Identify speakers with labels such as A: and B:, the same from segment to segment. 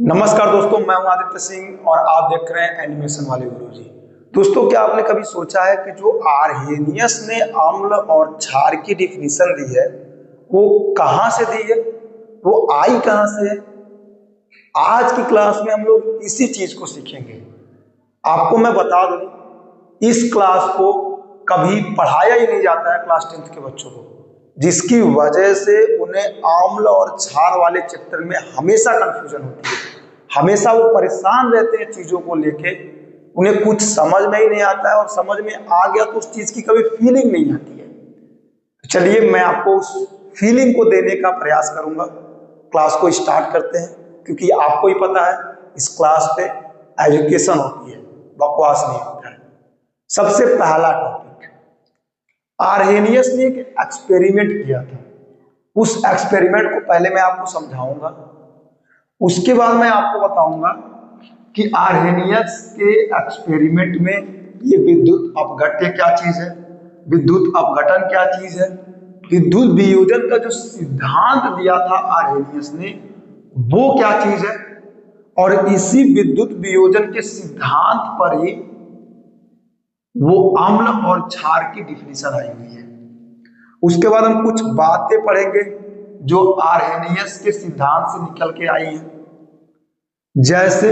A: नमस्कार दोस्तों, मैं हूं आदित्य सिंह और आप देख रहे हैं एनिमेशन वाले गुरुजी। दोस्तों, क्या आपने कभी सोचा है कि जो आर्हेनियस ने अम्ल और क्षार की डिफिनीशन दी है वो कहां से दी है, वो आई कहां से है। आज की क्लास में हम लोग इसी चीज को सीखेंगे। आपको मैं बता दूं, इस क्लास को कभी पढ़ाया ही नहीं जाता है क्लास 10th के बच्चों को, जिसकी वजह से उन्हें अम्ल और क्षार वाले चैप्टर में हमेशा कंफ्यूजन होती है। हमेशा वो परेशान रहते हैं चीजों को लेके, उन्हें कुछ समझ में ही नहीं आता है और समझ में आ गया तो उस चीज की कभी फीलिंग नहीं आती है। तो चलिए, मैं आपको उस फीलिंग को देने का प्रयास करूंगा। क्लास को स्टार्ट करते हैं, क्योंकि आपको ही पता है इस क्लास पे एजुकेशन होती है, बकवास नहीं होता है। सबसे पहला टॉपिक, आर्हेनियस ने एक एक्सपेरिमेंट किया था। उस एक्सपेरिमेंट को पहले मैं आपको समझाऊंगा, उसके बाद मैं आपको बताऊंगा कि आर्हेनियस के एक्सपेरिमेंट में ये विद्युत अपघट्य क्या चीज है, विद्युत अपघटन क्या चीज है, विद्युत वियोजन का जो सिद्धांत दिया था आर्हेनियस ने वो क्या चीज है, और इसी विद्युत वियोजन के सिद्धांत पर ही वो अम्ल और क्षार की डिफिनीशन आई हुई है। उसके बाद हम कुछ बातें पढ़ेंगे जो आर्हेनियस के सिद्धांत से निकल के आई हैं, जैसे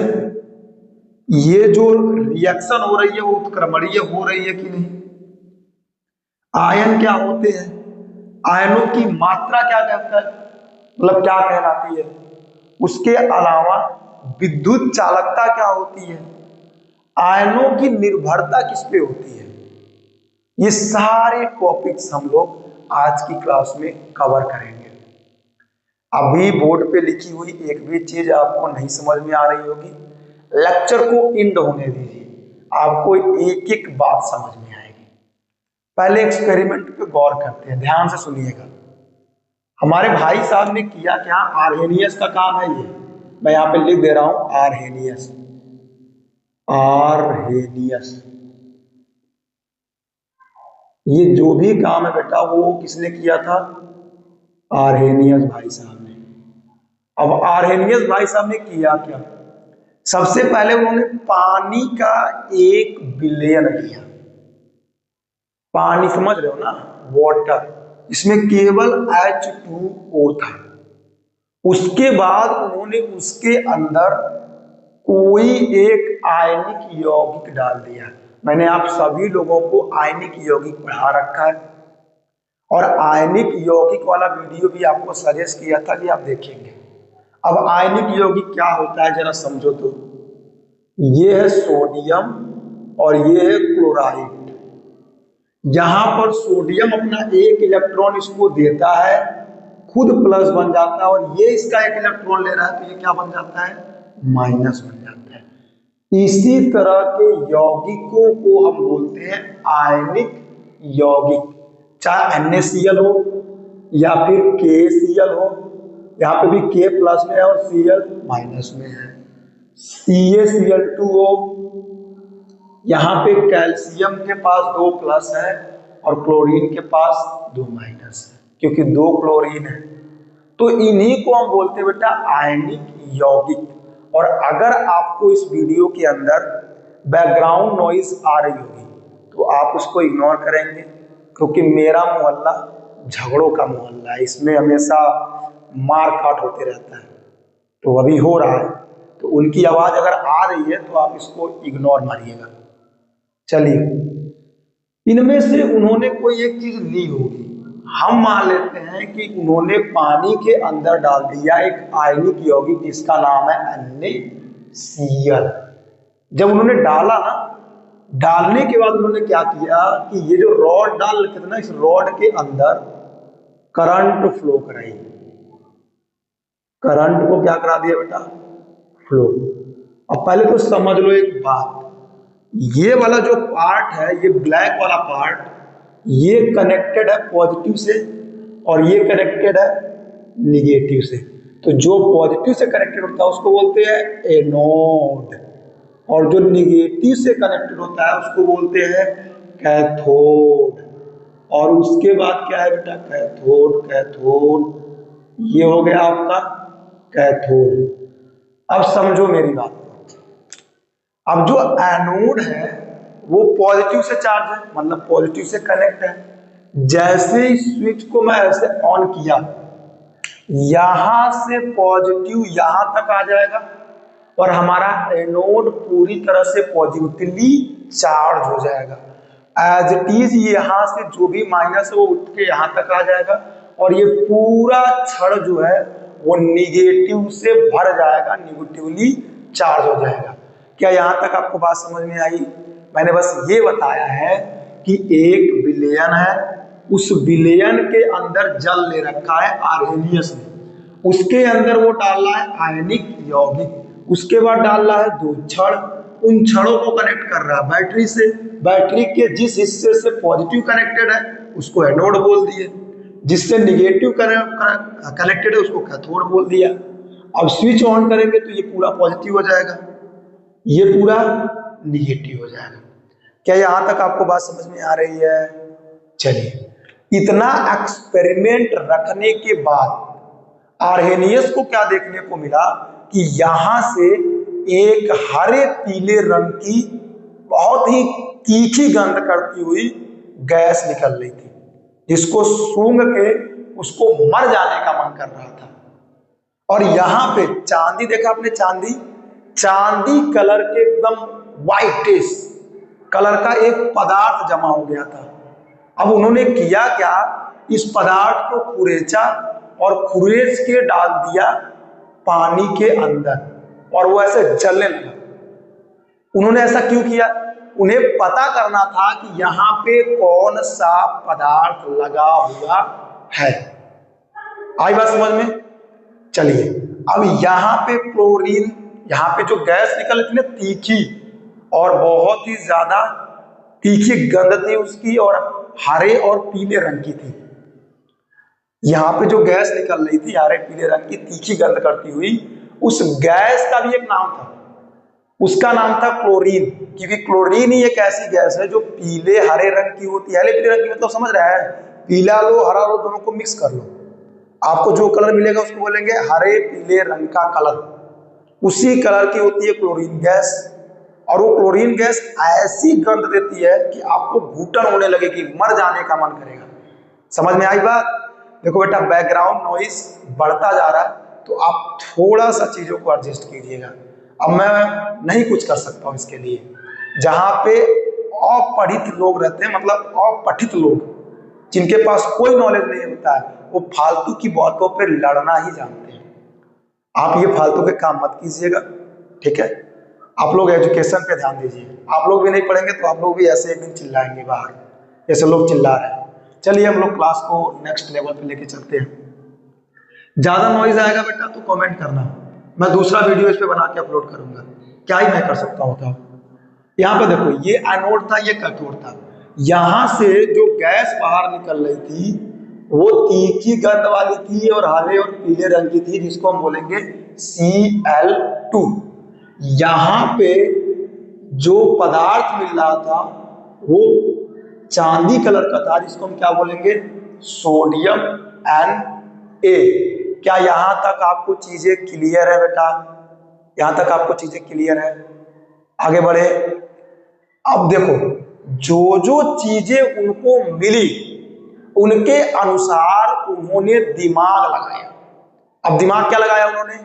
A: ये जो रिएक्शन हो रही है वो उत्क्रमणीय हो रही है कि नहीं, आयन क्या होते हैं, आयनों की मात्रा क्या कहता है, मतलब क्या कहलाती है, उसके अलावा विद्युत चालकता क्या होती है, आयनों की निर्भरता किस पे होती है। ये सारे टॉपिक्स हम लोग आज की क्लास में कवर करेंगे। अभी बोर्ड पे लिखी हुई एक भी चीज आपको नहीं समझ में आ रही होगी, लेक्चर को एंड होने दीजिए, आपको एक एक बात समझ में आएगी। पहले एक्सपेरिमेंट पे गौर करते हैं, ध्यान से सुनिएगा। हमारे भाई साहब ने किया क्या, आर्हेनियस का काम है ये, मैं यहाँ पे लिख दे रहा हूं आर्हेनियस। आर्हेनियस ये जो भी काम है बेटा वो किसने किया था, आर्हेनियस भाई साहब ने। अब आर्हेनियस भाई साहब ने किया क्या, सबसे पहले उन्होंने पानी का 1 बिलियन लिया। पानी समझ रहे हो ना, वाटर, इसमें केवल H2O था। उसके बाद उन्होंने उसके अंदर कोई एक आयनिक यौगिक डाल दिया। मैंने आप सभी लोगों को आयनिक यौगिक पढ़ा रखा है और आयनिक यौगिक वाला वीडियो भी आपको सजेस्ट किया था कि आप देखेंगे। अब आयनिक यौगिक क्या होता है जरा समझो तो, ये है सोडियम और ये है क्लोराइड। यहां पर सोडियम अपना 1 इलेक्ट्रॉन इसको देता है, खुद प्लस बन जाता है, और ये इसका 1 इलेक्ट्रॉन ले रहा है तो ये क्या बन जाता है, माइनस बन जाता है। इसी तरह के यौगिकों को हम बोलते हैं आयनिक यौगिक, चाहे NaCl हो या फिर KCl हो, यहाँ पे भी K प्लस में है और Cl माइनस में है, CaCl2 हो, यहाँ पे कैल्शियम के पास 2 प्लस है और क्लोरीन के पास 2 माइनस है, क्योंकि 2 क्लोरीन है। तो इन्हीं को हम बोलते हैं बेटा आयनिक यौगिक। और अगर आपको इस वीडियो के अंदर बैकग्राउंड नॉइज आ रही होगी तो आप उसको इग्नोर करेंगे, क्योंकि मेरा मोहल्ला झगड़ों का मोहल्ला है, इसमें हमेशा मार काट होते रहता है, तो अभी हो रहा है, तो उनकी आवाज अगर आ रही है तो आप इसको इग्नोर मारिएगा। चलिए, इनमें से उन्होंने कोई एक चीज ली होगी, हम मान लेते हैं कि उन्होंने पानी के अंदर डाल दिया एक आयनिक यौगिक जिसका नाम है NaCl। जब उन्होंने डाला ना, डालने के बाद उन्होंने क्या किया कि ये जो रॉड डाल रखे थे ना, इस रॉड के अंदर करंट फ्लो कराई। करंट को क्या करा दिया बेटा, फ्लो। अब पहले तो समझ लो एक बात, ये वाला जो पार्ट है, ये ब्लैक वाला पार्ट, ये कनेक्टेड है पॉजिटिव से और ये कनेक्टेड है निगेटिव से। तो जो पॉजिटिव से कनेक्टेड होता है उसको बोलते हैं एनोड, और जो निगेटिव से कनेक्टेड होता है उसको बोलते हैं कैथोड। और उसके बाद क्या है बेटा, कैथोड, कैथोड, ये हो गया आपका कैथोड। अब समझो मेरी बात को। अब जो एनोड है वो पॉजिटिव से चार्ज है, मतलब पॉजिटिव से कनेक्ट है। जैसे ही स्विच को मैं ऐसे ऑन किया, यहां से पॉजिटिव यहां तक आ जाएगा और हमारा एनोड पूरी तरह से पॉजिटिवली चार्ज हो जाएगा। एज इट इज यहां से जो भी माइनस है वो उठ के यहां तक आ जाएगा और ये पूरा छड़ जो है वो निगेटिव से भर जाएगा, निगेटिवली चार्ज हो जाएगा। क्या यहां तक आपको बात समझ में आई? मैंने बस ये बताया है कि एक विलयन है, उस विलयन के अंदर जल ले रखा है आर्हेनियस ने, उसके अंदर वो डाल रहा है आयनिक यौगिक, उसके बाद डाल रहा है दो छड़, उन छड़ों को कनेक्ट कर रहा है बैटरी से। बैटरी के जिस हिस्से से पॉजिटिव कनेक्टेड है उसको एनोड बोल दिए, जिससे निगेटिव कनेक्टेड है उसको कैथोड बोल दिया। अब स्विच ऑन करेंगे तो ये पूरा पॉजिटिव हो जाएगा, ये पूरा निगेटिव हो जाएगा। क्या यहां तक आपको बात समझ में आ रही है? चलिए, इतना एक्सपेरिमेंट रखने के बाद आर्हेनियस को क्या देखने को मिला कि यहां से एक हरे पीले रंग की बहुत ही तीखी गंध करती हुई गैस निकल रही थी, जिसको सूंघ के उसको मर जाने का मन कर रहा था। और यहां पे चांदी देखा आपने, चांदी चांदी कलर के एकदम व्हाइटिश कलर का एक पदार्थ जमा हो गया था। अब उन्होंने किया क्या, इस पदार्थ को खुरेचा और खुरेच के डाल दिया पानी के अंदर और वो ऐसे जलने लगा। उन्होंने ऐसा क्यों किया? उन्हें पता करना था कि यहाँ पे कौन सा पदार्थ लगा हुआ है। आई बात समझ में? चलिए, अब यहाँ पे क्लोरीन, यहाँ पे जो गैस निकल रही थी ना तीखी और बहुत ही ज्यादा तीखी गंध थी उसकी और हरे और पीले रंग की थी। यहाँ पे जो गैस निकल रही थी हरे पीले रंग की तीखी गंध करती हुई, उस गैस का भी एक नाम था, उसका नाम था क्लोरीन। क्योंकि क्लोरीन ही एक ऐसी गैस है जो पीले हरे रंग की होती है। हरे पीले रंग की मतलब समझ रहा है, पीला लो हरा लो दोनों को मिक्स कर लो, आपको जो कलर मिलेगा उसको बोलेंगे हरे पीले रंग का कलर, उसी कलर की होती है क्लोरीन गैस। और वो क्लोरीन गैस ऐसी गंध देती है कि आपको घुटन होने लगेगी, मर जाने का मन करेगा। समझ में आई बात? देखो बेटा, बैकग्राउंड नॉइस बढ़ता जा रहा है तो आप थोड़ा सा चीजों को एडजस्ट कीजिएगा। अब मैं नहीं कुछ कर सकता हूं इसके लिए। जहां पे अपढ़ित लोग रहते हैं, मतलब अपठित लोग जिनके पास कोई नॉलेज नहीं होता है, वो फालतू की बातों पे लड़ना ही जानते हैं। आप ये फालतू के काम मत कीजिएगा, ठीक है? आप लोग एजुकेशन पे ध्यान दीजिए। आप लोग भी नहीं पढ़ेंगे तो आप लोग भी ऐसे एक दिन चिल्लाएंगे बाहर, जैसे लोग चिल्ला रहे हैं। चलिए हम लोग क्लास को नेक्स्ट लेवल पे लेके चलते हैं। ज्यादा नॉइज आएगा बेटा तो कमेंट करना, मैं दूसरा वीडियो इस पे बना के अपलोड करूंगा। क्या ही मैं कर सकता हूँ बताओ। यहाँ पे देखो, ये एनोड था, ये कैथोड था। यहां से जो गैस बाहर निकल रही थी वो तीखी गंध वाली थी और हरे और पीले रंग की थी, जिसको हम बोलेंगे Cl2। यहां पे जो पदार्थ मिल रहा था वो चांदी कलर का था, जिसको हम क्या बोलेंगे, सोडियम Na। क्या यहां तक आपको चीजें क्लियर है बेटा? यहां तक आपको चीजें क्लियर है? आगे बढ़े। अब देखो, जो जो चीजें उनको मिली उनके अनुसार उन्होंने दिमाग लगाया। अब दिमाग क्या लगाया उन्होंने?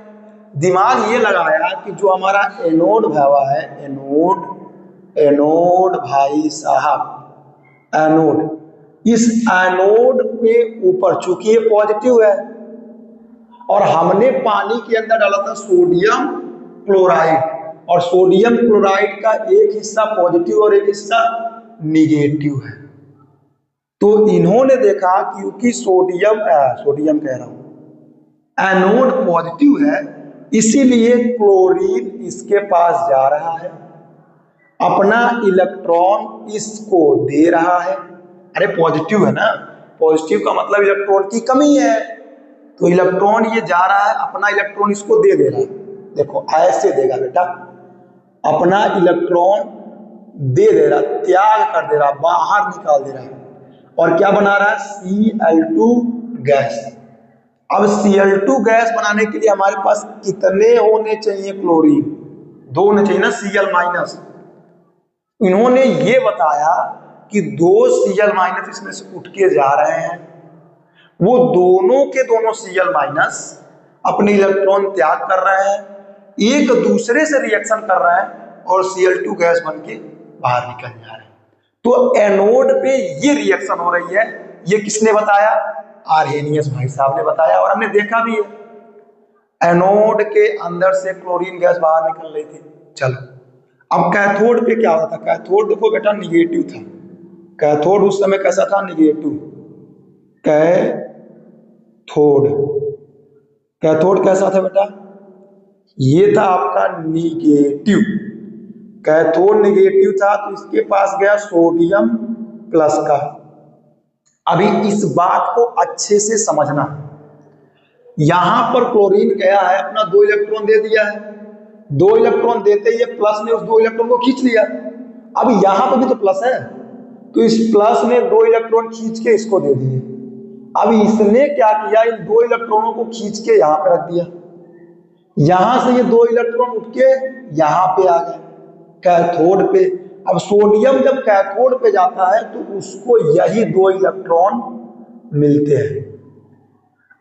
A: दिमाग ये लगाया कि जो हमारा एनोड भावा है, एनोड भाई साहब, एनोड, इस एनोड के ऊपर चूंकि ये पॉजिटिव है और हमने पानी के अंदर डाला था सोडियम क्लोराइड, और सोडियम क्लोराइड का एक हिस्सा पॉजिटिव और एक हिस्सा निगेटिव है। तो इन्होंने देखा क्योंकि सोडियम कह रहा हूं, एनोड पॉजिटिव है, इसीलिए क्लोरीन इसके पास जा रहा है, अपना इलेक्ट्रॉन इसको दे रहा है। अरे पॉजिटिव है ना, पॉजिटिव का मतलब इलेक्ट्रॉन की कमी है, तो इलेक्ट्रॉन ये जा रहा है, अपना इलेक्ट्रॉन इसको दे रहा है। देखो ऐसे देगा बेटा, अपना इलेक्ट्रॉन दे रहा, त्याग कर दे रहा, बाहर निकाल दे रहा है, और क्या बना रहा है, Cl2 गैस। अब Cl2 गैस बनाने के लिए हमारे पास कितने होने चाहिए क्लोरीन? 2 होने चाहिए ना, Cl माइनस। इन्होंने ये बताया कि 2 Cl माइनस इसमें से उठ के जा रहे हैं, वो दोनों के दोनों Cl माइनस अपने इलेक्ट्रॉन त्याग कर रहे हैं, एक दूसरे से रिएक्शन कर रहे हैं और Cl2 गैस बन के बाहर निकल जा रहे हैं। तो एनोड पे ये रिएक्शन हो रही है। ये किसने बताया? आर्हेनियस भाई साहब ने बताया, और हमने देखा भी है एनोड के अंदर से क्लोरीन गैस बाहर निकल रही थी। चलो, अब कैथोड पे क्या होता था? कैथोड देखो बेटा निगेटिव था। कैथोड उस समय कैसा था? निगेटिव। कैथोड, कैथोड कैसा था बेटा? ये था आपका निगेटिव। कैथोड निगेटिव था तो इसके पास गया सोडियम प्लस का। अभी इस बात को अच्छे से समझना, यहां पर क्लोरीन गया है, अपना 2 इलेक्ट्रॉन दे दिया है। 2 इलेक्ट्रॉन देते ही प्लस ने उस 2 इलेक्ट्रॉन को खींच लिया। अब यहां पर भी तो प्लस है, तो इस प्लस ने 2 इलेक्ट्रॉन खींच के इसको दे दिए। अब इसने क्या किया? इन 2 इलेक्ट्रॉनों को खींच के यहां पे रख दिया। यहां से ये 2 इलेक्ट्रॉन उठ के यहां पे आ गए कैथोड पे। अब सोडियम जब कैथोड पे जाता है तो उसको यही 2 इलेक्ट्रॉन मिलते हैं।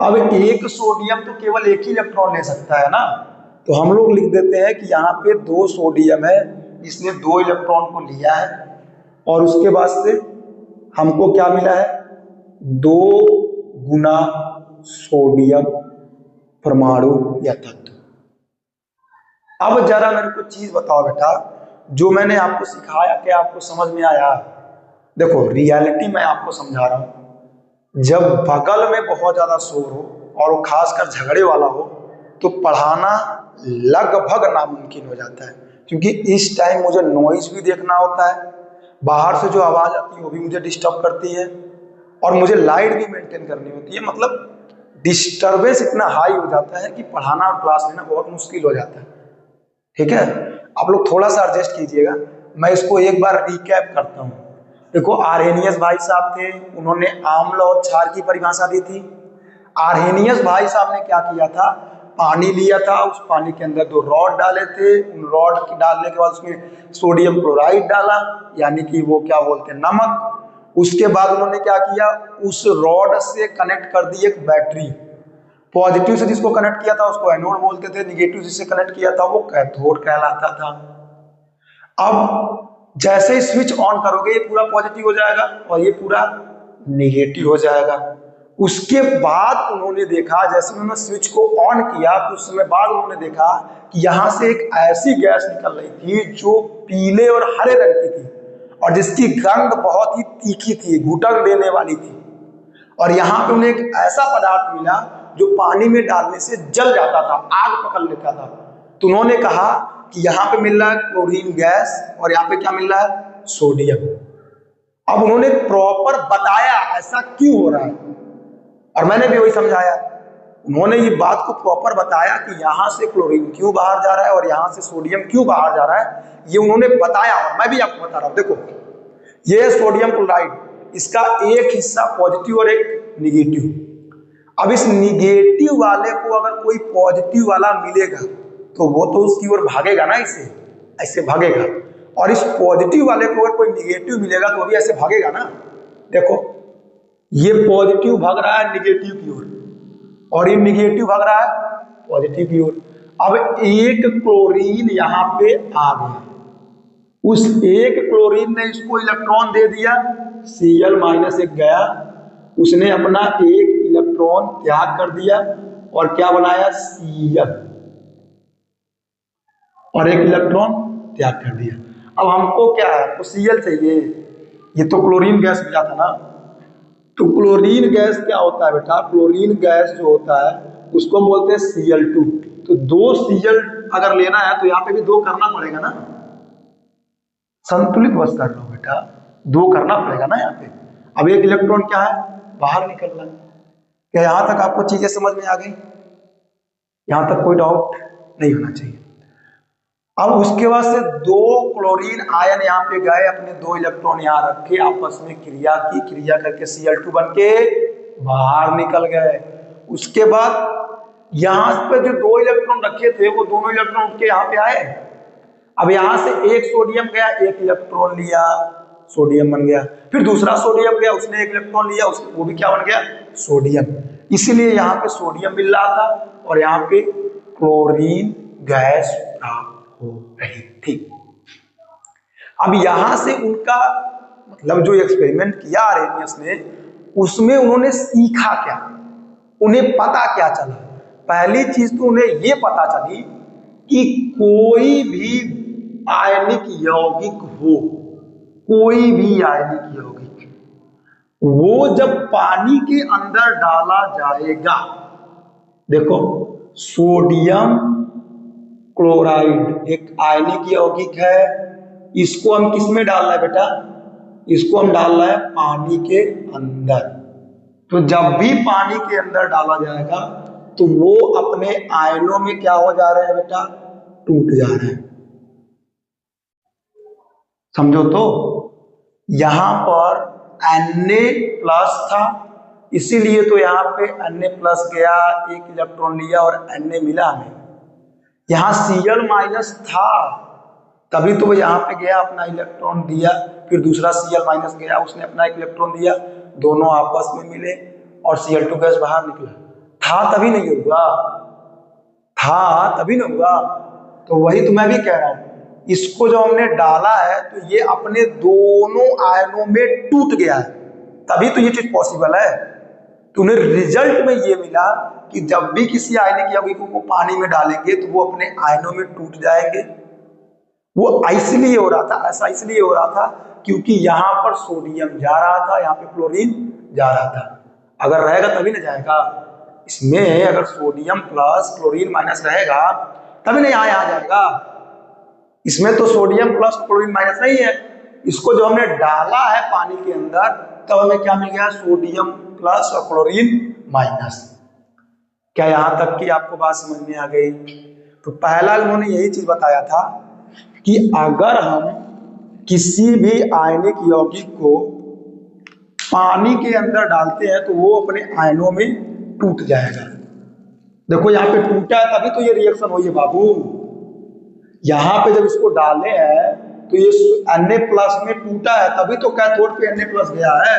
A: अब एक सोडियम तो केवल एक ही इलेक्ट्रॉन ले सकता है ना, तो हम लोग लिख देते हैं कि यहाँ पे 2 सोडियम है, इसने 2 इलेक्ट्रॉन को लिया है और उसके बाद से हमको क्या मिला है? 2 गुना सोडियम परमाणु या तत्व। अब जरा मेरे को चीज बताओ बेटा, जो मैंने आपको सिखाया क्या आपको समझ में आया? देखो रियलिटी मैं आपको समझा रहा हूं। जब बगल में बहुत ज्यादा शोर हो और वो खासकर झगड़े वाला हो तो पढ़ाना लगभग नामुमकिन हो जाता है, क्योंकि इस टाइम मुझे नॉइज भी देखना होता है, बाहर से जो आवाज आती है वो भी मुझे डिस्टर्ब करती है, और मुझे लाइट भी मेंटेन करनी होती है। मतलब डिस्टर्बेंस इतना हाई हो जाता है कि पढ़ाना और क्लास लेना बहुत मुश्किल हो जाता है। ठीक है, आप लोग थोड़ा सा एडजस्ट कीजिएगा। मैं इसको एक बार रिकैप करता हूं। देखो आर्हेनियस भाई साहब थे, उन्होंने आम्ल और क्षार की परिभाषा दी थी। आर्हेनियस भाई साहब ने क्या किया था? पानी लिया था, उस पानी के अंदर 2 रॉड डाले थे, उन रॉड डालने के बाद उसमें सोडियम क्लोराइड डाला, यानी कि वो क्या बोलते हैं, नमक। उसके बाद उन्होंने क्या किया? उस रॉड से कनेक्ट कर दी एक बैटरी। पॉजिटिव से जिसको कनेक्ट किया था उसको एनोड बोलते थे, निगेटिव जिससे कनेक्ट किया था वो कैथोड कहलाता था। अब जैसे ही स्विच ऑन करोगे ये पूरा पॉजिटिव हो जाएगा और ये पूरा निगेटिव हो जाएगा। उसके बाद उन्होंने देखा, जैसे उन्होंने स्विच को ऑन किया तो उस समय बाद उन्होंने देखा कि यहां से एक ऐसी गैस निकल रही थी जो पीले और हरे रंग की थी और जिसकी गंध बहुत ही तीखी थी, घुटन देने वाली थी। और यहाँ पे उन्हें एक ऐसा पदार्थ मिला जो पानी में डालने से जल जाता था, आग पकड़ लेता था। तो उन्होंने कहा कि यहाँ पे मिल रहा है क्लोरीन गैस और यहाँ पे क्या मिल रहा है? सोडियम। अब उन्होंने प्रॉपर बताया ऐसा क्यों हो रहा है, और मैंने भी वही समझाया। उन्होंने ये बात को प्रॉपर बताया कि यहाँ से क्लोरीन क्यों बाहर जा रहा है और यहाँ से सोडियम क्यों बाहर जा रहा है, ये उन्होंने बताया और मैं भी आपको बता रहा हूँ। देखो ये सोडियम क्लोराइड, इसका एक हिस्सा पॉजिटिव और एक निगेटिव। अब इस निगेटिव वाले को अगर कोई पॉजिटिव वाला मिलेगा तो वो तो उसकी ओर भागेगा ना, इसे ऐसे भागेगा, और इस पॉजिटिव वाले को अगर कोई निगेटिव मिलेगा तो वो भी ऐसे भागेगा ना। देखो ये पॉजिटिव भाग रहा है निगेटिव की ओर और ये निगेटिव भाग रहा है पॉजिटिव की ओर। अब एक क्लोरीन यहाँ पे आ गया, उस एक क्लोरीन ने इसको इलेक्ट्रॉन दे दिया, Cl माइनस एक गया, उसने अपना एक इलेक्ट्रॉन त्याग कर दिया और क्या बनाया? Cl, और एक इलेक्ट्रॉन त्याग कर दिया। अब हमको क्या है? तो Cl चाहिए, ये तो क्लोरीन गैस मिला था ना। तो क्लोरीन गैस क्या होता है बेटा? क्लोरीन गैस जो होता है उसको हम बोलते हैं Cl2। तो 2 Cl अगर लेना है तो यहाँ पे भी 2 करना पड़ेगा ना, संतुलित बस कर लो बेटा, 2 करना पड़ेगा ना यहाँ पे। अब एक इलेक्ट्रॉन क्या है? बाहर निकल रहा है। क्या यहां तक आपको चीजें समझ में आ गई? यहां तक कोई डाउट नहीं होना चाहिए। अब उसके बाद से 2 क्लोरीन आयन यहाँ पे गए, अपने 2 इलेक्ट्रॉन यहाँ रखे, आपस में क्रिया की, क्रिया करके Cl2 बन के बाहर निकल गए। उसके बाद यहां पे जो 2 इलेक्ट्रॉन रखे थे वो दोनों इलेक्ट्रॉन उठ के यहाँ पे आए। अब यहां से एक सोडियम गया, एक इलेक्ट्रॉन लिया, सोडियम बन गया। फिर दूसरा सोडियम गया, उसने एक इलेक्ट्रॉन लिया, वो भी क्या बन गया, सोडियम। इसीलिए यहाँ पे सोडियम मिल रहा था और यहाँ पे क्लोरीन गैस प्राप्त हो रही थी। अब यहां से उनका मतलब जो एक्सपेरिमेंट किया आर्हेनियस ने, उसमें उन्होंने सीखा क्या, उन्हें पता क्या चला। पहली चीज तो उन्हें यह पता चली कि कोई भी आयनिक यौगिक हो, कोई भी आयनिक यौगिक, वो जब पानी के अंदर डाला जाएगा, देखो सोडियम क्लोराइड एक आयनिक यौगिक है, इसको हम किस में डाल रहे हैं बेटा, इसको हम डाल रहे हैं पानी के अंदर। तो जब भी पानी के अंदर डाला जाएगा तो वो अपने आयनों में क्या हो जा रहे हैं बेटा, टूट जा रहे हैं। समझो तो यहां पर Na+ था, इसीलिए तो यहाँ पे Na+ गया, एक इलेक्ट्रॉन लिया और Na मिला हमें। यहाँ Cl- था, तभी तो वो यहाँ पे गया, अपना इलेक्ट्रॉन दिया, फिर दूसरा Cl- गया, उसने अपना एक इलेक्ट्रॉन दिया, दोनों आपस में मिले और Cl2 गैस बाहर निकला। था तभी नहीं होगा, था तभी नहीं होगा। तो वही तो मैं भी कह रहा हूं, इसको जो हमने डाला है तो ये अपने दोनों आयनों में टूट गया है, तभी तो ये चीज पॉसिबल है। तो उन्हें रिजल्ट में ये मिला कि जब भी किसी आयनिक यौगिक को पानी में डालेंगे तो वो अपने आयनों में टूट जाएंगे। वो इसलिए हो रहा था, ऐसा इसलिए हो रहा था क्योंकि यहाँ पर सोडियम जा रहा था, यहाँ पे क्लोरीन जा रहा था। अगर रहेगा तभी ना जाएगा, इसमें अगर सोडियम प्लस क्लोरीन माइनस रहेगा तभी ना यहाँ आ जाएगा। इसमें तो सोडियम प्लस क्लोरीन माइनस नहीं है, इसको जो हमने डाला है पानी के अंदर तब हमें क्या मिल गया, सोडियम प्लस और क्लोरीन माइनस। क्या यहां तक की आपको बात समझ में आ गई? तो पहला उन्होंने यही चीज बताया था कि अगर हम किसी भी आयनिक यौगिक को पानी के अंदर डालते हैं तो वो अपने आयनों में टूट जाएगा। देखो यहाँ पे टूटा है तभी तो ये रिएक्शन हुई है बाबू। यहाँ पे जब इसको डाले हैं तो ये Na+ में टूटा है, तभी तो कैथोड पे Na+ गया है।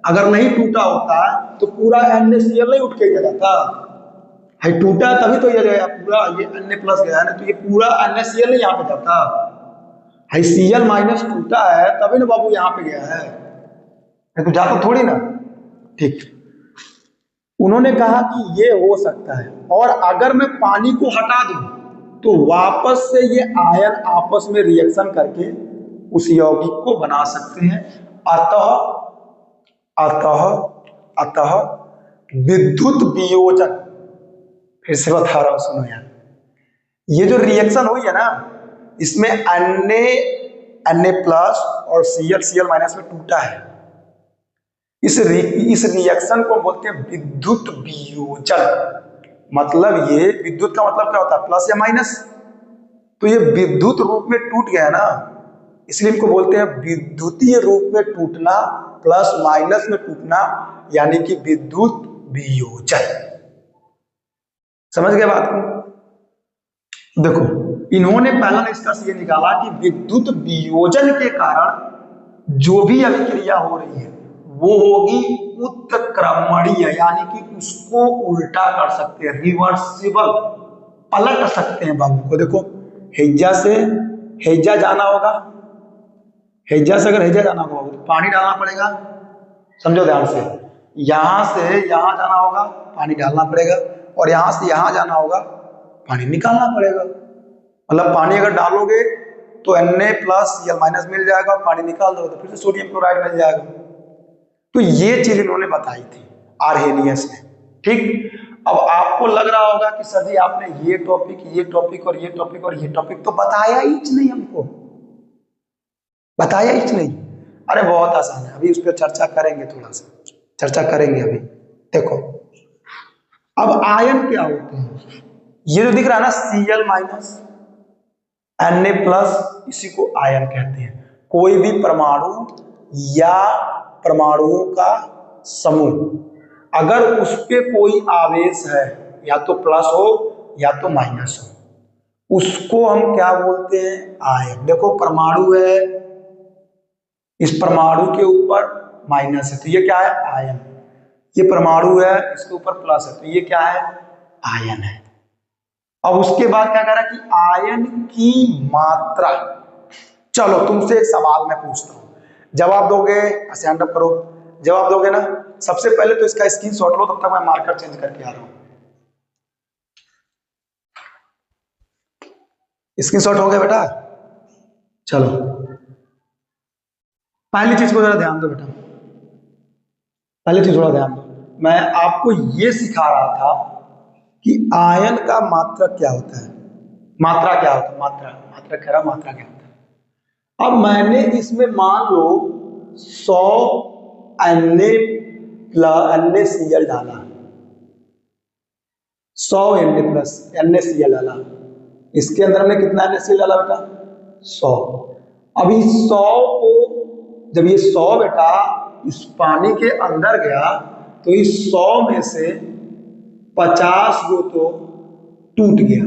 A: अगर नहीं टूटा होता तो पूरा NaCl नहीं उठ के जाता है, टूटा है तभी तो ये गया पूरा, ये Na+ गया है ना, तो ये पूरा NaCl नहीं यहाँ पे जाता है, Cl- टूटा है तभी ना बाबू यहाँ पे गया है, तो जाता थोड़ी ना। ठीक, उन्होंने कहा कि ये हो सकता है, और अगर मैं पानी को हटा दूं तो वापस से ये आयन आपस में रिएक्शन करके उस यौगिक को बना सकते हैं। अतः अतः अतः विद्युत वियोजन, फिर से बता रहा हूं सुनो यार, ये जो रिएक्शन हुई है ना, इसमें Na+ और Cl में टूटा है। इस रिएक्शन को बोलते हैं विद्युत वियोजन। मतलब ये विद्युत का मतलब क्या होता है, प्लस या माइनस, तो ये विद्युत रूप में टूट गया ना, इसलिए इनको बोलते हैं विद्युतीय रूप में टूटना, प्लस माइनस में टूटना, यानी कि विद्युत वियोजन। समझ गए बात को? देखो इन्होंने पहला निष्कर्ष ये निकाला कि विद्युत वियोजन के कारण जो भी अभिक्रिया हो रही है वो होगी उत्क्रमणीय, यानी कि उसको उल्टा कर सकते हैं, रिवर्सिबल, पलट सकते हैं बाबू को। देखो हेजा से हेजा जाना होगा, हेजा से अगर हेजा जाना होगा तो पानी डालना पड़ेगा, समझो ध्यान से यहां जाना होगा पानी डालना पड़ेगा, और यहां से यहां जाना होगा पानी निकालना पड़ेगा। मतलब पानी अगर डालोगे तो Na+Cl- मिल जाएगा, और पानी निकाल दोगे तो फिर से सोडियम क्लोराइड मिल जाएगा। तो ये चीज इन्होंने बताई थी आर्हेनियस ने। ठीक, अब आपको लग रहा होगा कि सर जी आपने ये टॉपिक और ये टॉपिक और ये टॉपिक तो बताया ही नहीं, हमको बताया ही नहीं। अरे बहुत आसान है, अभी उस पर चर्चा करेंगे, थोड़ा सा चर्चा करेंगे अभी। देखो अब आयन क्या होते हैं, ये जो दिख रहा है ना Cl- Na+, इसी को आयन कहते हैं। कोई भी परमाणु या परमाणुओं का समूह अगर उसके कोई आवेश है, या तो प्लस हो या तो माइनस हो, उसको हम क्या बोलते हैं, आयन। देखो परमाणु है, इस परमाणु के ऊपर माइनस है तो ये क्या है, आयन। ये परमाणु है, इसके ऊपर प्लस है तो ये क्या है, आयन है। अब उसके बाद क्या कह रहा है कि आयन की मात्रा। चलो तुमसे एक सवाल मैं पूछता हूं, जवाब दोगे, स्टैंड अप करो, जवाब दोगे ना। सबसे पहले तो इसका स्क्रीनशॉट लो, तब तक मैं मार्कर चेंज करके आ रहा हूं। स्क्रीनशॉट हो गया बेटा? चलो पहली चीज को जरा ध्यान दो बेटा, पहली चीज थोड़ा ध्यान दो। मैं आपको ये सिखा रहा था कि आयन का मात्रा क्या होता है, मात्रा क्या होता है, मात्रा, मात्रा कह रहा, मात्रा क्या होता है। अब मैंने इसमें मान लो 100 NaCl डाला, 100 NaCl डाला, इसके अंदर हमने कितना NaCl डाला बेटा, 100। अभी 100 को, जब ये 100 बेटा इस पानी के अंदर गया तो इस 100 में से 50 गो तो टूट गया,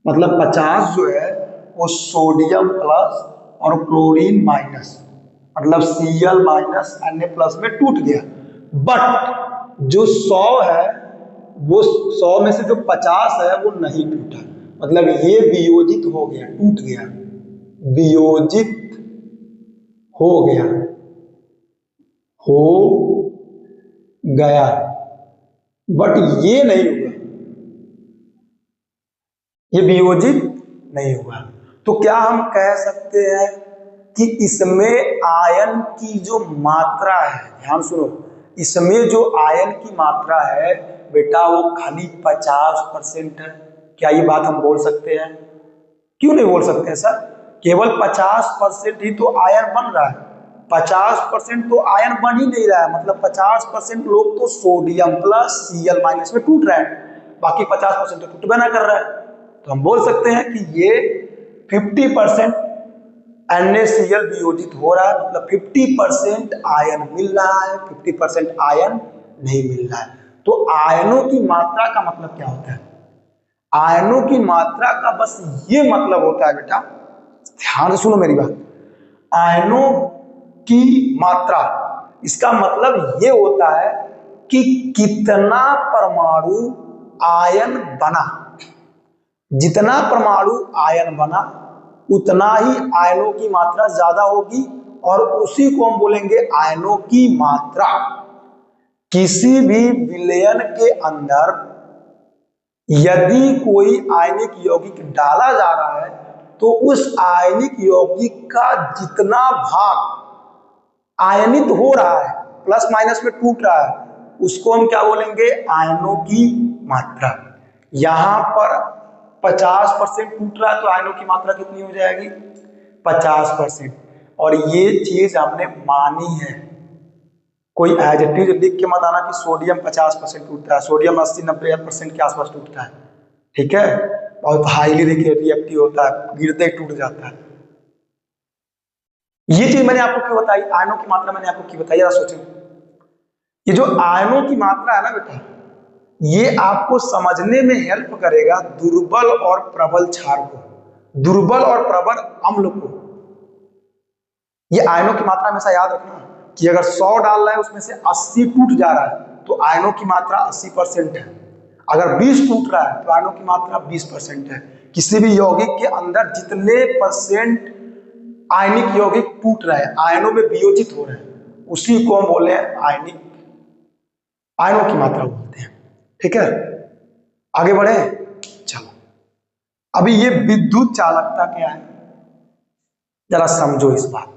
A: मतलब 50 जो है वो सोडियम प्लस और क्लोरीन माइनस, मतलब Cl माइनस Na प्लस में टूट गया। बट जो 100 है वो 100 में से जो 50 है वो नहीं टूटा, मतलब ये वियोजित हो गया, टूट गया, वियोजित हो गया, हो गया, बट ये नहीं हुआ, ये वियोजित नहीं हुआ। तो क्या हम कह सकते हैं कि इसमें आयन की जो मात्रा है, ध्यान सुनो, इसमें जो आयन की मात्रा है बेटा वो खाली 50% है। क्या ये बात हम बोल सकते हैं? क्यों नहीं बोल सकते सर? केवल 50% ही तो आयन बन रहा है, 50% तो आयन बन ही नहीं रहा है, मतलब 50% लोग तो सोडियम प्लस Cl माइनस में टूट रहे हैं, बाकी 50% तो टूटबे ना कर रहा है। तो हम बोल सकते हैं कि ये 50% NaCl वियोजित हो रहा है, मतलब 50% आयन मिल रहा है, 50% आयन नहीं मिल रहा है। तो आयनों की मात्रा का मतलब क्या होता है? आयनों की मात्रा का बस ये मतलब होता है बेटा, ध्यान से सुनो मेरी बात, आयनों की मात्रा, इसका मतलब ये होता है कि कितना परमाणु आयन बना, जितना परमाणु आयन बना उतना ही आयनों की मात्रा ज्यादा होगी, और उसी को हम बोलेंगे आयनों की मात्रा। किसी भी विलयन के अंदर यदि कोई आयनिक यौगिक डाला जा रहा है तो उस आयनिक यौगिक का जितना भाग आयनित हो रहा है, प्लस माइनस में टूट रहा है, उसको हम क्या बोलेंगे, आयनों की मात्रा। यहां पर 50% टूट रहा है तो आयनों की मात्रा कितनी हो जाएगी, 50%। और ये चीज हमने मानी है, कोई एज इट इज लिख के मत आना कि सोडियम 50% टूटता है, सोडियम 80-90% के आसपास टूटता है, ठीक है, बहुत हाईली रिएक्टिव होता है, गिरते ही टूट जाता है। ये चीज मैंने आपको क्यों बताई, आयनों की मात्रा मैंने आपको क्यों बताई, जरा सोचो। ये जो आयनों की मात्रा है ना बेटा, ये आपको समझने में हेल्प करेगा दुर्बल और प्रबल क्षार को, दुर्बल और प्रबल अम्ल को। ये आयनों की मात्रा हमेशा याद रखना कि अगर 100 डाल रहा है उसमें से 80 टूट जा रहा है तो आयनों की मात्रा 80% है, अगर 20 टूट रहा है तो आयनों की मात्रा 20% है। किसी भी यौगिक के अंदर जितने परसेंट आयनिक यौगिक टूट रहे हैं, आयनों में वियोजित हो रहे हैं, उसी को हम बोले आयनिक, आयनों की मात्रा बोलते हैं, ठीक है। आगे बढ़े, चलो अभी ये विद्युत चालकता क्या है, जरा समझो इस बात को।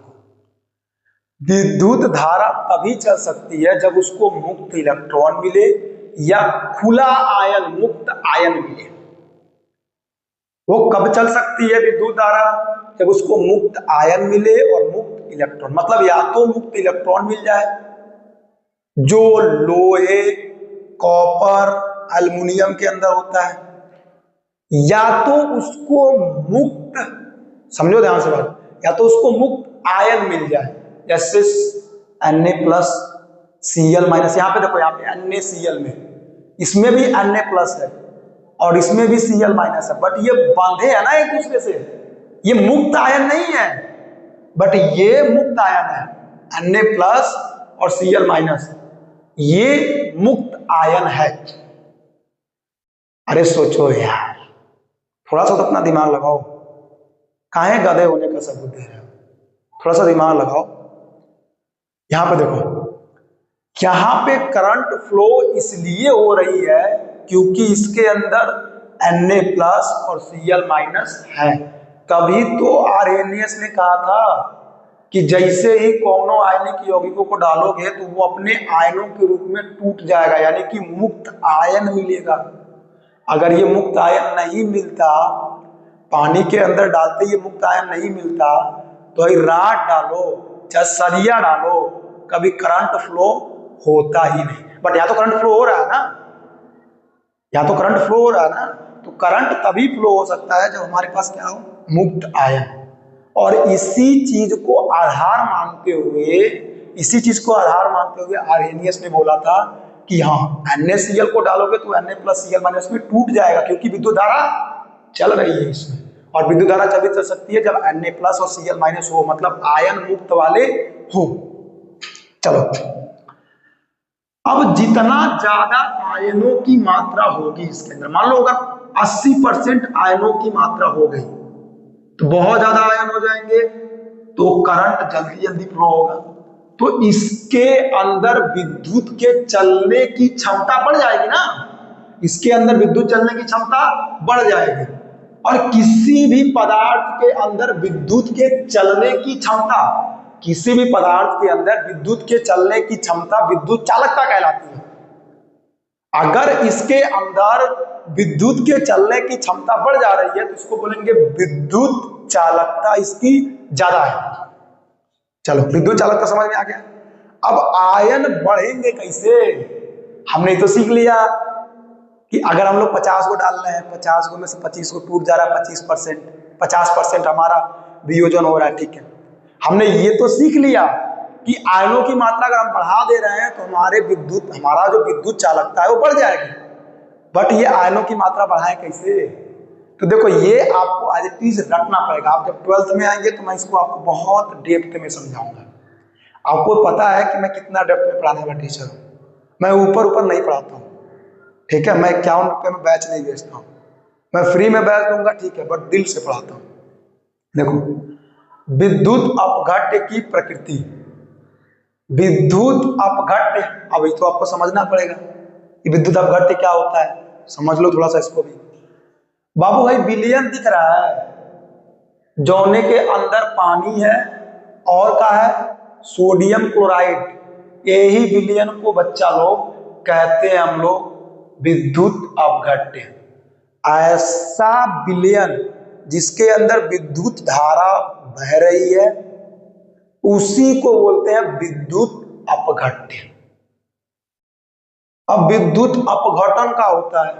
A: विद्युत धारा तभी चल सकती है जब उसको मुक्त इलेक्ट्रॉन मिले या खुला आयन, मुक्त आयन मिले। वो कब चल सकती है विद्युत धारा, जब उसको मुक्त आयन मिले और मुक्त इलेक्ट्रॉन, मतलब या तो मुक्त इलेक्ट्रॉन मिल जाए जो लोहे, कॉपर, एल्युमिनियम के अंदर होता है, या तो उसको मुक्त, समझो ध्यान से बात, या तो उसको मुक्त आयन मिल जाए, जैसे Na प्लस Cl माइनस, यहाँ पे देखो, यहाँ पे NaCl में, इसमें भी Na प्लस है और इसमें भी Cl माइनस है, बट ये बांधे है ना एक दूसरे से, ये मुक्त आयन नहीं है, बट ये मुक्त आयन है। Na प्लस और Cl माइनस, ये मुक्त आयन है। अरे सोचो यार, थोड़ा सा तो अपना दिमाग लगाओ, काहे गधे होने का सबूत दे रहे हो, थोड़ा सा दिमाग लगाओ। यहां पे देखो, यहां पे करंट फ्लो इसलिए हो रही है क्योंकि इसके अंदर Na प्लस और Cl माइनस है। तभी तो आर्हेनियस ने कहा था कि जैसे ही कौनों आयनिक यौगिकों को डालोगे तो वो अपने आयनों के रूप में टूट जाएगा, यानी कि मुक्त आयन मिलेगा। अगर ये मुक्त आयन नहीं मिलता, पानी के अंदर डालते ये मुक्त आयन नहीं मिलता, तो ये राड डालो चाहे सरिया डालो, कभी करंट फ्लो होता ही नहीं। बट यहाँ तो करंट फ्लो हो रहा है ना, यहाँ तो करंट फ्लो हो रहा है ना, तो करंट तभी फ्लो हो सकता है जब हमारे पास क्या हो, मुक्त आयन। और इसी चीज को आधार मानते हुए, इसी चीज को आधार मानते हुए आर्हेनियस ने बोला था कि हाँ, NaCl को डालोगे तो Na प्लस Cl माइनस में टूट जाएगा, क्योंकि विद्युत धारा चल रही है इसमें, और विद्युत धारा तभी चल सकती है जब Na प्लस और Cl माइनस हो, मतलब आयन मुक्त वाले हो। चलो, अब जितना ज्यादा आयनों की मात्रा होगी इसके अंदर, मान लो अगर 80% आयनों की मात्रा हो गई तो बहुत ज्यादा आयन हो जाएंगे, तो करंट जल्दी जल्दी फ्लो होगा, तो इसके अंदर विद्युत के चलने की क्षमता बढ़ जाएगी ना, इसके अंदर विद्युत चलने की क्षमता बढ़ जाएगी। और किसी भी पदार्थ के अंदर विद्युत के चलने की क्षमता, किसी भी पदार्थ के अंदर विद्युत के चलने की क्षमता विद्युत चालकता कहलाती है। अगर इसके अंदर विद्युत के चलने की क्षमता बढ़ जा रही है तो इसको बोलेंगे विद्युत चालकता इसकी ज्यादा है। चलो, विद्युत चालकता समझ में आ गया। अब आयन बढ़ेंगे कैसे, हमने तो सीख लिया कि अगर हम लोग 50 को डाल रहे हैं, 50 को में से 25 को टूट जा रहा है, 50% हमारा वियोजन हो रहा है, ठीक है। हमने ये तो सीख लिया कि आयनों की मात्रा अगर हम बढ़ा दे रहे हैं तो हमारा जो विद्युत चालकता है वो बढ़ जाएगी। बट ये आयनों की मात्रा बढ़ाएं कैसे, तो देखो ये आपको एज इट इज रखना पड़ेगा। आप जब 12th में आएंगे तो मैं इसको आपको बहुत डेप्थ में समझाऊंगा। आपको पता है कि मैं कितना डेप्थ में पढ़ाने वाला टीचर हूँ, मैं ऊपर ऊपर नहीं पढ़ाता हूँ, ठीक है। मैं 51 रुपये में बैच नहीं बेचता हूँ, मैं फ्री में बैच दूंगा, ठीक है, बट दिल से पढ़ाता हूँ। देखो, विद्युत अपघट्य की प्रकृति, विद्युत अपघट्य, अब तो आपको समझना पड़ेगा कि विद्युत अपघट्य क्या होता है, समझ लो थोड़ा सा इसको भी। बाबू भाई, विलयन दिख रहा है, जौने के अंदर पानी है और क्या है, सोडियम क्लोराइड, यही विलयन को बच्चा लोग कहते हैं हम लोग विद्युत अपघट्य। ऐसा विलयन जिसके अंदर विद्युत धारा बह रही है उसी को बोलते हैं विद्युत अपघट्य। अब विद्युत अपघटन का होता है,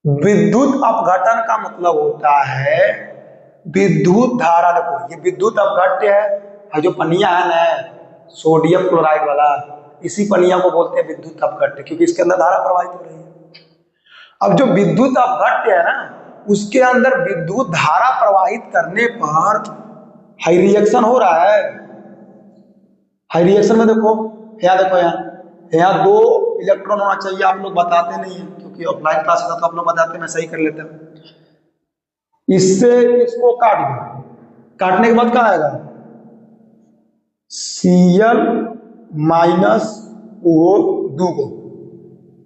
A: विद्युत अपघटन का मतलब होता है विद्युत धारा, देखो ये विद्युत अपघट्य है, जो पनिया है ना सोडियम क्लोराइड वाला, इसी पनिया को बोलते हैं विद्युत अपघट्य, क्योंकि इसके अंदर धारा प्रवाहित हो रही है। अब जो विद्युत अपघट्य है ना, उसके अंदर विद्युत धारा प्रवाहित करने पर हाई रिएक्शन हो रहा है। हाई रिएक्शन में देखो, देखो यहाँ 2 इलेक्ट्रॉन होना चाहिए, आप लोग बताते नहीं है, क्योंकि ऑफलाइन क्लास था तो आप लोग बताते, मैं सही कर लेता हूँ। इससे इसको काट दो, काटने के बाद क्या आएगा, Cl माइनस वो 2 गो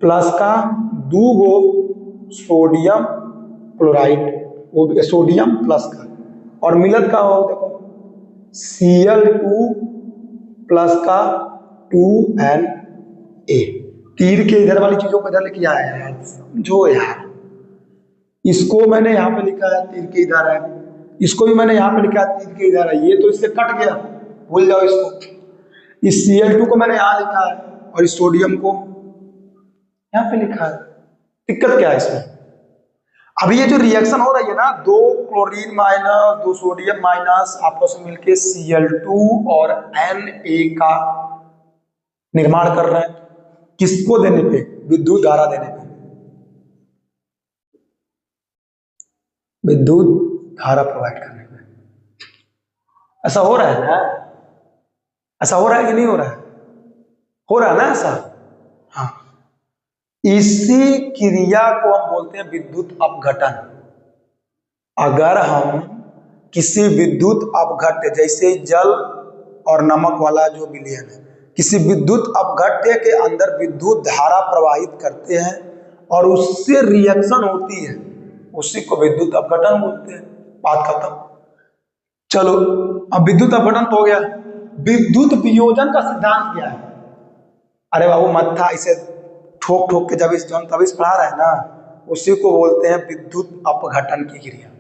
A: प्लस का 2 गो सोडियम क्लोराइड, वो सोडियम प्लस का, और मिलत का हो देखो Cl2 प्लस का 2Na। तीर के इधर वाली चीजों को इधर लेके आया है यार, समझो यार। इसको मैंने यहाँ पे लिखा है तीर के इधर है, इसको भी मैंने यहाँ पे लिखा है तीर के इधर है, ये तो इससे कट गया, भूल जाओ इसको। इस Cl2 को मैंने यहाँ लिखा है और इस सोडियम को यहाँ पे लिखा है। दिक्कत क्या है इसमें, अभी ये जो रिएक्शन हो रही है ना, 2 क्लोरीन माइनस 2 सोडियम माइनस आपस में मिलके Cl2 और Na का निर्माण कर रहे हैं, किसको देने पे? विद्युत धारा देने पे, विद्युत धारा प्रोवाइड करने पे। ऐसा हो रहा है ना? ऐसा हो रहा है कि नहीं हो रहा है? हो रहा है ना ऐसा? हाँ, इसी क्रिया को हम बोलते हैं विद्युत अपघटन। अगर हम किसी विद्युत अपघट्य, जैसे जल और नमक वाला जो विलयन है, किसी विद्युत अपघट्य के अंदर विद्युत धारा प्रवाहित करते हैं और उससे रिएक्शन होती है, उसी को विद्युत अपघटन बोलते हैं। बात खत्म। चलो, अब विद्युत अपघटन तो हो गया। विद्युत वियोजन का सिद्धांत क्या है? अरे बाबू मत था, इसे ठोक ठोक के जब इस पढ़ा रहे हैं ना, उसी को बोलते हैं विद्युत अपघटन की क्रिया।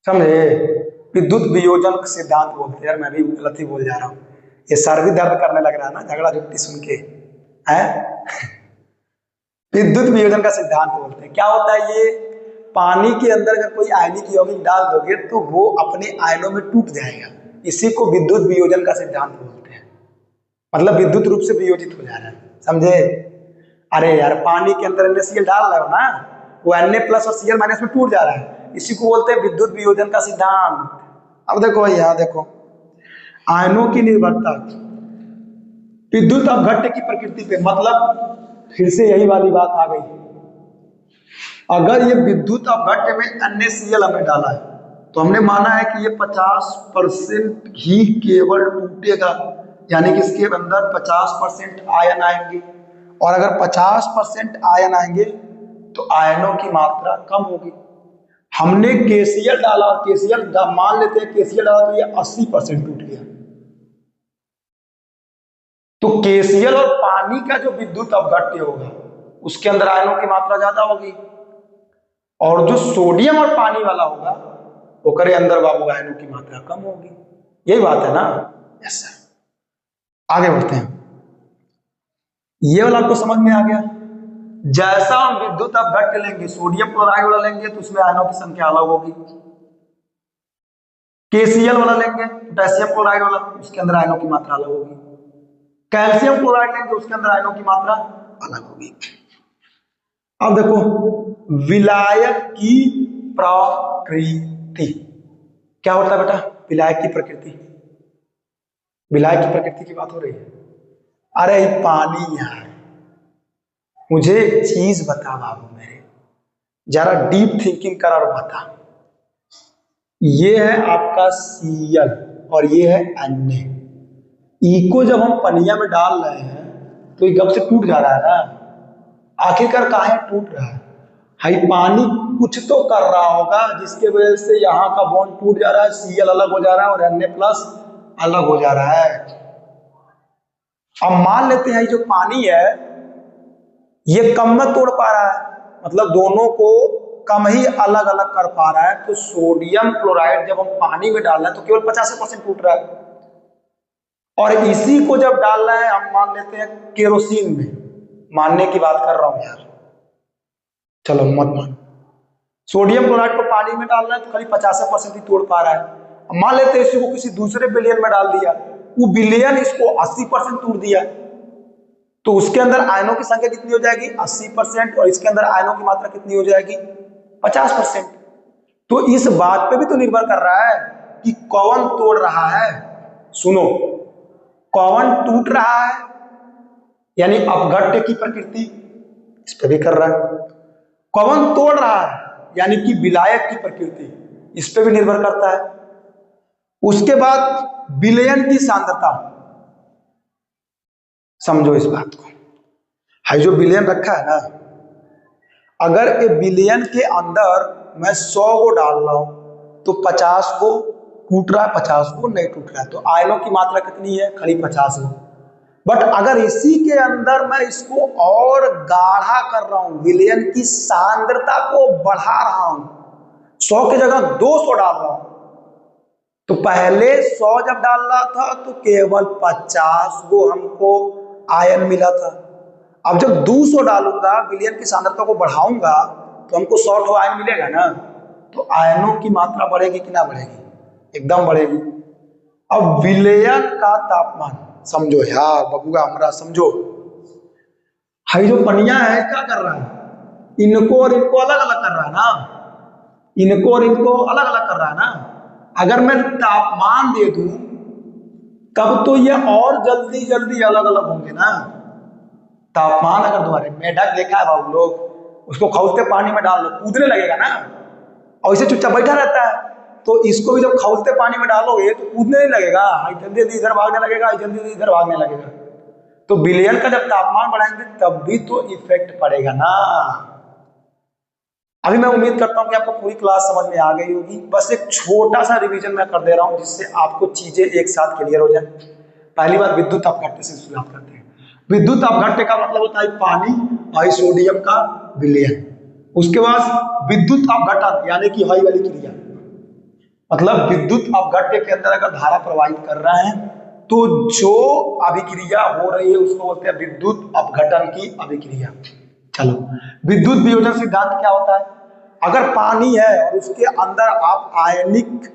A: समझे? विद्युत वियोजन का सिद्धांत बोलते हैं। यार मैं भी गलत ही बोल जा रहा हूँ, ये सर भी दर्द करने लग रहा है ना झगड़ा झुट्टी सुन के, है? विद्युत वियोजन का सिद्धांत बोलते हैं। क्या होता है ये? पानी के अंदर अगर कोई आयनिक यौगिक डाल दोगे तो वो अपने आयनों में टूट जाएगा, इसी को विद्युत वियोजन का सिद्धांत बोलते हैं। मतलब विद्युत रूप से वियोजित हो जा रहा है, समझे? अरे यार पानी के अंदर NaCl डाल रहे हो ना, वो Na+ और Cl- में टूट जा रहा है, इसी को बोलते हैं विद्युत वियोजन का सिद्धांत। अब देखो यहाँ देखो, आयनों की निर्भरता विद्युत अपघट्य की प्रकृति पे, मतलब फिर से यही वाली बात आ गई। अगर ये विद्युत अपघट्य में NaCl हमने डाला है तो हमने माना है कि ये 50% ही केवल टूटेगा, यानी कि इसके अंदर 50% आयन आएंगे, और अगर 50% आयन आएंगे तो आयनों की मात्रा कम होगी। हमने KCl डाला और KCl मान लेते हैं KCl डाला तो ये 80% टूट गया। तो KCl और पानी का जो विद्युत अपघट्य होगा उसके अंदर आयनों की मात्रा ज्यादा होगी, और जो सोडियम और पानी वाला होगा वो करे अंदर बाबू आयनों की मात्रा कम होगी। यही बात है ना? Yes sir. आगे बढ़ते हैं, ये वाला आपको समझ में आ गया। जैसा हम विद्युत अपघट्य लेंगे, सोडियम क्लोराइड वाला लेंगे तो उसमें आयनों की संख्या अलग होगी, KCl वाला लेंगे पोटेशियम क्लोराइड वाला, उसके अंदर आयनों की मात्रा अलग होगी, कैल्शियम क्लोराइड लेंगे उसके अंदर आयनों की मात्रा अलग होगी। अब देखो विलायक की प्रकृति क्या होता है बेटा? विलायक की प्रकृति, विलायक की प्रकृति की बात हो रही है। अरे पानी यार, मुझे एक चीज बता बाबू मेरे, जरा डीप थिंकिंग कर और बता। ये है आपका Cl और ये है Na, ई को जब हम पनिया में डाल रहे हैं तो ये गब से टूट जा रहा है ना, आखिरकार काहे टूट रहा है? हाई पानी कुछ तो कर रहा होगा जिसके वजह से यहाँ का बॉन्ड टूट जा रहा है, Cl अलग हो जा रहा है और Na+ अलग हो जा रहा है। अब मान लेते हैं जो पानी है ये कम में तोड़ पा रहा है, मतलब दोनों को कम ही अलग अलग कर पा रहा है, तो सोडियम क्लोराइड जब हम पानी में डाल रहे हैं तो केवल 85% टूट रहा है, और इसी को जब डाल रहे हैं हम मान लेते हैं केरोसिन में, मानने की बात कर रहा हूं यार, चलो मत मान, सोडियम क्लोराइड को पानी में डाल रहे हैं तो खाली 50% ही तोड़ पा रहा है। मान लेते हैं इसको किसी दूसरे विलयन में डाल दिया, वो विलयन इसको 80% तोड़ दिया, तो उसके अंदर आयनों की संख्या कितनी हो जाएगी? 80%, और इसके अंदर आयनों की मात्रा कितनी हो जाएगी? 50%। तो इस बात पे भी तो निर्भर कर रहा है कि कौन तोड़ रहा है। सुनो, कौन टूट रहा है यानी अपघट्य की प्रकृति, इस पे भी कर रहा है। कौन तोड़ रहा है यानी कि विलायक की प्रकृति, इस पे भी निर्भर करता है। उसके बाद विलयन की सांद्रता, समझो इस बात को, हाई जो विलयन रखा है ना, अगर ये विलयन के अंदर मैं 100 को डाल रहा हूं तो 50 को टूट रहा है, 50 को नहीं टूट रहा है, तो आयनों की मात्रा कितनी है? खाली 50 है। बट अगर इसी के अंदर मैं इसको और गाढ़ा कर रहा हूं, विलयन की सांद्रता को बढ़ा रहा हूं, 100 की जगह 200 डाल रहा हूं, तो पहले 100 जब डाल रहा था तो केवल 50 को हमको आयन मिला था, अब जब 200 डालूंगा, विलयन की सांद्रता को बढ़ाऊंगा, तो हमको 100 आयन मिलेगा ना, तो आयनों की मात्रा बढ़ेगी कि ना बढ़ेगी? एकदम बढ़ेगी। अब विलयन का तापमान, समझो यार बबुआ हमरा समझो। हाई जो पनिया है क्या कर रहा है, इनको और इनको अलग अलग कर रहा है ना, इनको और इनको अलग अलग कर रहा है ना। अगर मैं तापमान दे दूं तब तो ये और जल्दी जल्दी अलग अलग होंगे ना। तापमान अगर तुम्हारे, मेढक देखा है बाबू लोग, उसको खौलते पानी में डाल लो कूदने लगेगा ना, और इसे चुपचाप बैठा रहता है। तो इसको भी जब खौलते पानी में डालोगे तो कूदने नहीं लगेगा, जल्दी जल्दी इधर भागने लगेगा, जल्दी जल्दी इधर भागने लगेगा। तो विलयन का जब तापमान बढ़ाएंगे तब भी तो इफेक्ट पड़ेगा ना। अभी मैं उम्मीद करता हूं कि आपको पूरी क्लास समझ में आ गई होगी। बस एक छोटा सा रिवीजन मैं कर दे रहा हूं जिससे आपको चीजें एक साथ क्लियर हो जाए। पहली बात विद्युत अपघट्य से शुरुआत करते हैं। विद्युत अपघट्य का मतलब होता है पानी और सोडियम का विलयन। उसके बाद विद्युत अपघटन यानी कि हई वाली क्रिया, मतलब विद्युत अपघट्य के अंदर अगर धारा प्रवाहित कर रहे हैं तो जो अभिक्रिया हो रही है उसको बोलते हैं विद्युत अपघटन की अभिक्रिया। चलो, विद्युत वियोजन सिद्धांत क्या होता है, अगर पानी है और उसके अंदर आप आयनिक,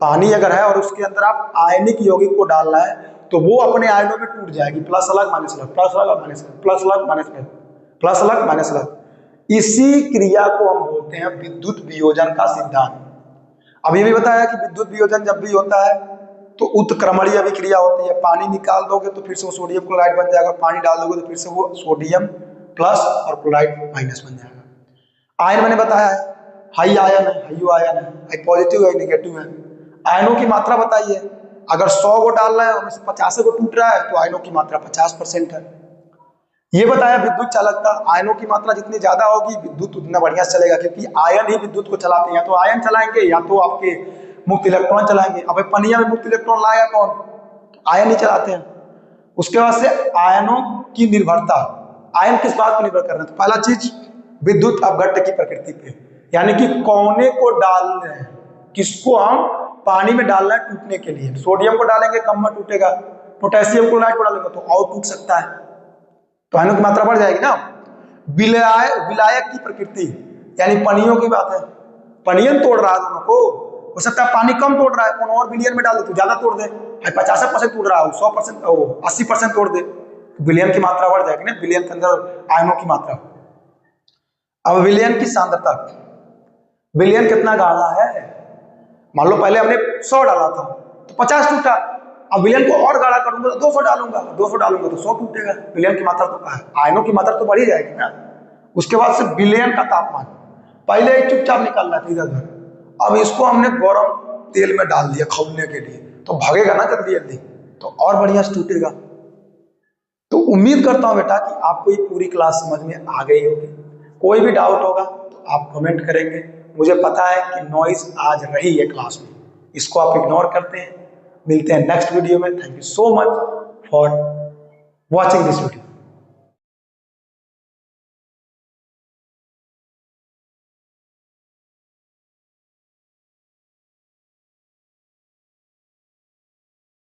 A: पानी अगर है और उसके अंदर आप आयनिक यौगिक को डाल रहा है तो वो अपने आयनों में टूट जाएगी, प्लस अलग माइनस अलग, प्लस अलग माइनस अलग, प्लस अलग माइनस अलग, प्लस अलग माइनस अलग। इसी क्रिया को हम बोलते हैं विद्युत वियोजन का सिद्धांत। अब ये भी बताया कि विद्युत वियोजन जब भी होता है तो उत्क्रमणीय अभिक्रिया होती है। पानी निकाल दोगे तो फिर से वो सोडियम क्लोराइड बन जाएगा, पानी डाल दोगे तो फिर से वो सोडियम प्लस और क्लोराइड माइनस बन जाएगा। आयन मैंने बताया है, हाई आयन है, हाइयो आयन है, हाई पॉजिटिव है, नेगेटिव है। आयनों की मात्रा बताइए, अगर 100 को डाल रहे हैं उनमें से 50 को टूट रहा है तो आयनों की मात्रा 50% है। ये बताया विद्युत चालकता, आयनों की मात्रा जितनी ज्यादा होगी विद्युत उतना बढ़िया चलेगा, क्योंकि आयन ही विद्युत को चलाते हैं। तो आयन चलाएंगे या तो आपके मुक्त इलेक्ट्रॉन चलाएंगे। अब पनिया में मुक्त इलेक्ट्रॉन लाएगा कौन, आयन ही चलाते हैं। उसके बाद से आयनों की निर्भरता, आयन किस बात पर निर्भर कर रहे हैं, तो पहला चीज विद्युत अपघट्य की प्रकृति पे, यानी कि कौने को डाल रहे हैं, किसको हम पानी में डाल रहे हैं टूटने के लिए। सोडियम को डालेंगे कम में टूटेगा, पोटेशियम क्लोराइड को डालेंगे तो और टूट सकता है, तो आयनों की मात्रा बढ़ जाएगी ना। विलायक की प्रकृति, यानी पनियों की बात है, पनियन तोड़ रहा है दोनों को, हो सकता है पानी कम तोड़ रहा है, कौन और विलयन में डाल दे तो ज्यादा तोड़ दे, 50% तोड़ रहा है 100%, 80% तोड़ दे, तो विलयन की मात्रा बढ़ जाएगी ना, विलयन के अंदर आयनों की मात्रा। अब विलयन की सांद्रता, विलयन कितना गाढ़ा है, मान लो पहले हमने 100 डाला था तो 50 टूटा, अब विलयन को और गाढ़ा करूंगा तो 200 डालूंगा, 200 डालूंगा तो 100 टूटेगा। विलयन की मात्रा तो आयनों की मात्रा तो बढ़ी जाएगी ना। उसके बाद से विलयन का तापमान, पहले एक चुपचाप निकल रहा था इधर उधर, अब इसको हमने गरम तेल में डाल दिया खौलने के लिए, तो भागेगा ना जल्दी जल्दी, तो और बढ़िया से टूटेगा। तो उम्मीद करता हूं बेटा कि आपको ये पूरी क्लास समझ में आ गई होगी। कोई भी डाउट होगा तो आप कमेंट करेंगे। मुझे पता है कि नॉइज आज रही है क्लास में, इसको आप इग्नोर करते हैं। मिलते हैं नेक्स्ट वीडियो में। Thank you so much for watching this video.